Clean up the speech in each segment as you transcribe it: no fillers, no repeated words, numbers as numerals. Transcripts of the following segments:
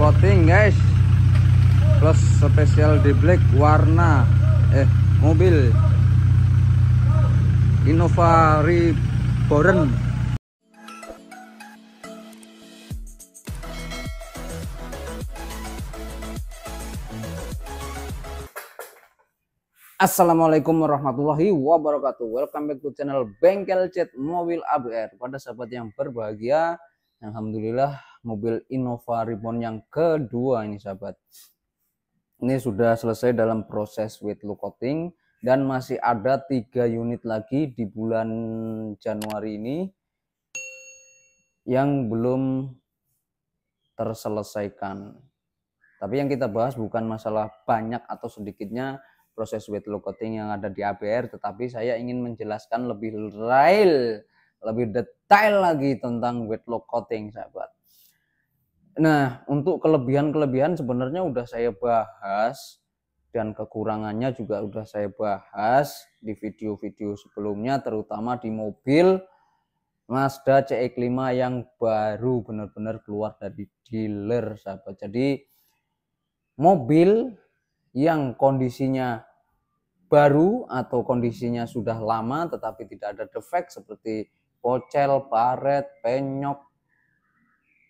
coating guys, plus spesial di black warna mobil Innova Reborn. Assalamualaikum warahmatullahi wabarakatuh. Welcome back to channel Bengkel Cat Mobil ABR. Pada sahabat yang berbahagia, alhamdulillah mobil Innova Reborn yang kedua ini sahabat, ini sudah selesai dalam proses wet look coating dan masih ada 3 unit lagi di bulan Januari ini yang belum terselesaikan. Tapi yang kita bahas bukan masalah banyak atau sedikitnya proses wet look coating yang ada di ABR, tetapi saya ingin menjelaskan lebih real, lebih detail lagi tentang wet look coating sahabat. Nah, untuk kelebihan-kelebihan sebenarnya udah saya bahas dan kekurangannya juga udah saya bahas di video-video sebelumnya, terutama di mobil Mazda CX-5 yang baru benar-benar keluar dari dealer sahabat. Jadi mobil yang kondisinya baru atau kondisinya sudah lama tetapi tidak ada defek seperti pocel, baret, penyok,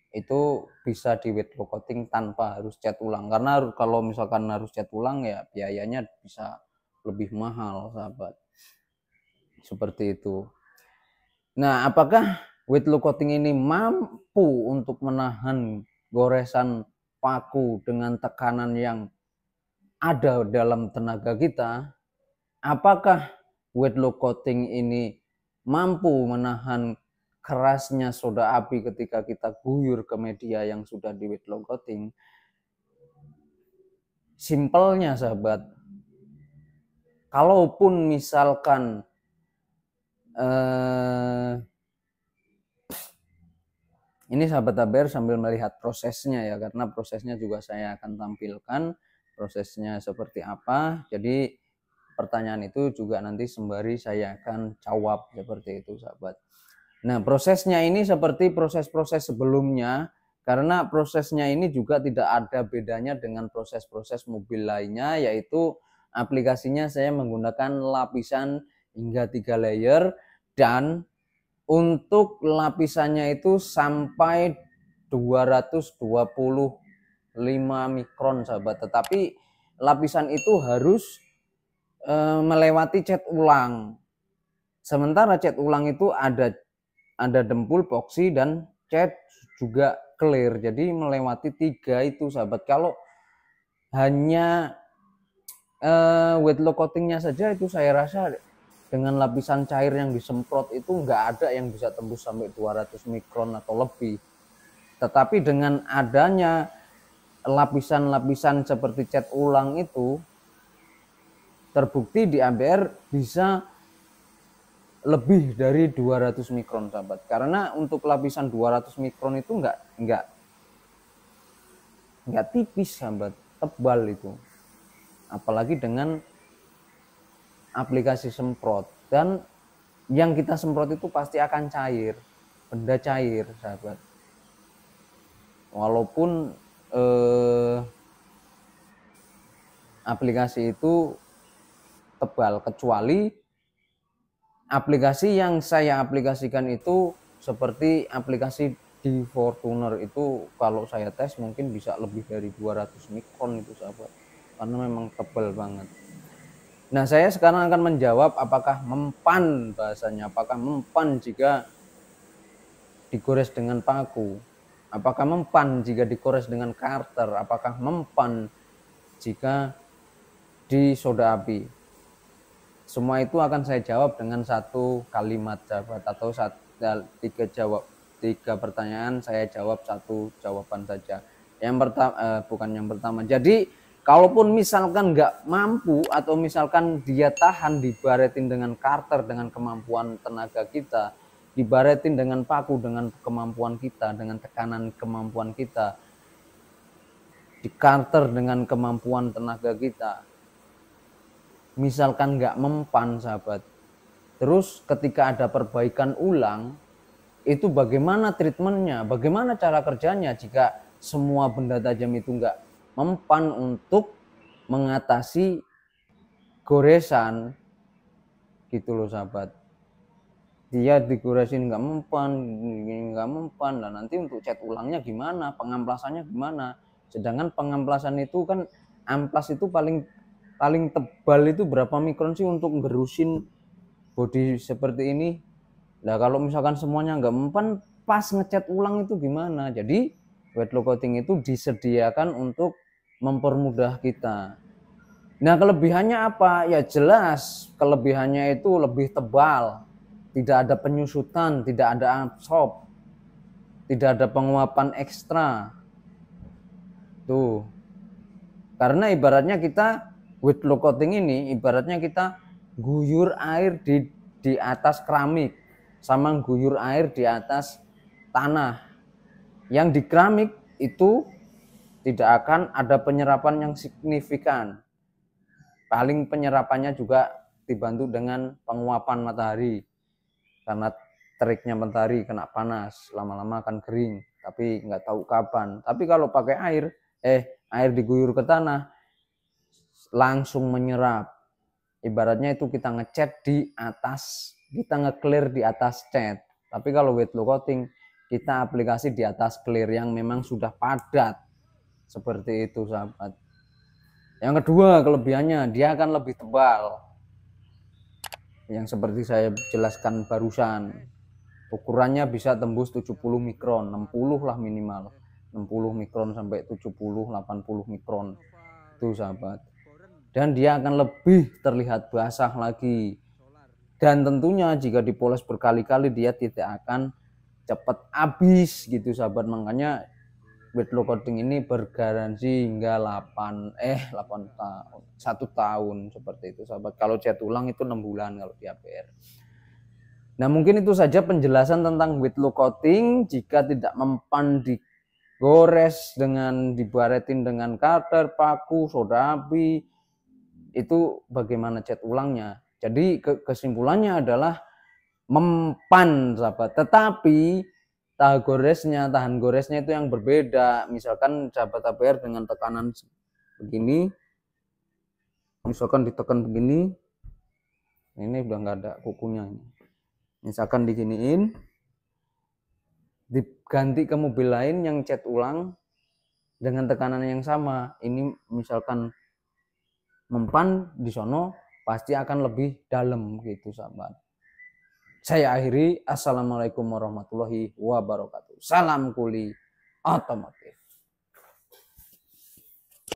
itu bisa di wet look coating tanpa harus cat ulang. Karena kalau misalkan harus cat ulang ya biayanya bisa lebih mahal sahabat. Seperti itu. Nah, apakah wet look coating ini mampu untuk menahan goresan paku dengan tekanan yang ada dalam tenaga kita? Apakah wet look coating ini mampu menahan kerasnya soda api ketika kita guyur ke media yang sudah di wet look coating? Simpelnya sahabat, kalaupun misalkan ini sahabat ABR sambil melihat prosesnya ya, karena prosesnya juga saya akan tampilkan prosesnya seperti apa. Jadi pertanyaan itu juga nanti sembari saya akan jawab seperti itu sahabat. Nah, prosesnya ini seperti proses-proses sebelumnya, karena prosesnya ini juga tidak ada bedanya dengan proses-proses mobil lainnya, yaitu aplikasinya saya menggunakan lapisan hingga 3 layer, dan untuk lapisannya itu sampai 225 mikron sahabat. Tetapi lapisan itu harus melewati cat ulang. Sementara cat ulang itu ada dempul, epoxy, dan cat juga clear. Jadi melewati 3 itu sahabat. Kalau hanya wet look coatingnya saja itu saya rasa dengan lapisan cair yang disemprot itu nggak ada yang bisa tembus sampai 200 mikron atau lebih. Tetapi dengan adanya lapisan-lapisan seperti cat ulang itu, terbukti di ABR bisa lebih dari 200 mikron sahabat. Karena untuk lapisan 200 mikron itu enggak tipis sahabat, tebal itu. Apalagi dengan aplikasi semprot, dan yang kita semprot itu pasti akan cair, benda cair sahabat. Walaupun aplikasi itu tebal, kecuali aplikasi yang saya aplikasikan itu seperti aplikasi di Fortuner itu, kalau saya tes mungkin bisa lebih dari 200 mikron itu sahabat, karena memang tebal banget. Nah, saya sekarang akan menjawab apakah mempan bahasanya, apakah mempan jika digores dengan paku, apakah mempan jika digores dengan karter, apakah mempan jika di soda api. Semua itu akan saya jawab dengan 1 kalimat sahabat, atau 3 pertanyaan saya jawab 1 jawaban saja. Yang pertama bukan yang pertama. Jadi kalaupun misalkan nggak mampu, atau misalkan dia tahan dibaretin dengan karter dengan kemampuan tenaga kita, dibaretin dengan paku dengan kemampuan kita, dengan tekanan kemampuan kita, di karter dengan kemampuan tenaga kita, misalkan nggak mempan sahabat, terus ketika ada perbaikan ulang, itu bagaimana treatmentnya, bagaimana cara kerjanya jika semua benda tajam itu nggak mempan untuk mengatasi goresan gitu loh sahabat. Dia digoresin nggak mempan, dan nanti untuk cat ulangnya gimana, pengamplasannya gimana. Sedangkan pengamplasan itu kan, amplas itu paling tebal itu berapa mikron sih untuk ngerusin body seperti ini. Nah kalau misalkan semuanya nggak mempan, pas ngecat ulang itu gimana. Jadi wet lock coating itu disediakan untuk mempermudah kita. Nah kelebihannya apa? Ya jelas kelebihannya itu lebih tebal, tidak ada penyusutan, tidak ada absorb, tidak ada penguapan ekstra. Tuh. Karena ibaratnya kita wet lock coating ini ibaratnya kita guyur air di atas keramik sama guyur air di atas tanah. Yang di keramik itu tidak akan ada penyerapan yang signifikan. Paling penyerapannya juga dibantu dengan penguapan matahari. Karena teriknya matahari kena panas, lama-lama akan kering, tapi nggak tahu kapan. Tapi kalau pakai air diguyur ke tanah, langsung menyerap. Ibaratnya itu kita ngecat di atas, kita nge-clear di atas cat. Tapi kalau wet lock coating, kita aplikasi di atas clear yang memang sudah padat. Seperti itu sahabat. Yang kedua kelebihannya, dia akan lebih tebal. Yang seperti saya jelaskan barusan, ukurannya bisa tembus 70 mikron, 60 lah minimal, 60 mikron sampai 70, 80 mikron itu sahabat. Dan dia akan lebih terlihat basah lagi. Dan tentunya jika dipoles berkali-kali dia tidak akan cepat habis gitu sahabat. Makanya wet lock coating ini bergaransi hingga 8 tahun, 1 tahun seperti itu sahabat. Kalau cat ulang itu 6 bulan kalau di APR. Nah mungkin itu saja penjelasan tentang wet lock coating. Jika tidak mempan digores dengan dibaretin dengan cutter, paku, soda api, itu bagaimana cat ulangnya. Jadi kesimpulannya adalah mempan sahabat, tetapi tahan goresnya itu yang berbeda. Misalkan sahabat APR dengan tekanan begini, misalkan ditekan begini, ini udah nggak ada kukunya ini. Misalkan diginiin, diganti ke mobil lain yang cat ulang dengan tekanan yang sama, ini misalkan mempan di sono pasti akan lebih dalam gitu sahabat. Saya akhiri, assalamualaikum warahmatullahi wabarakatuh. Salam kuli otomotif.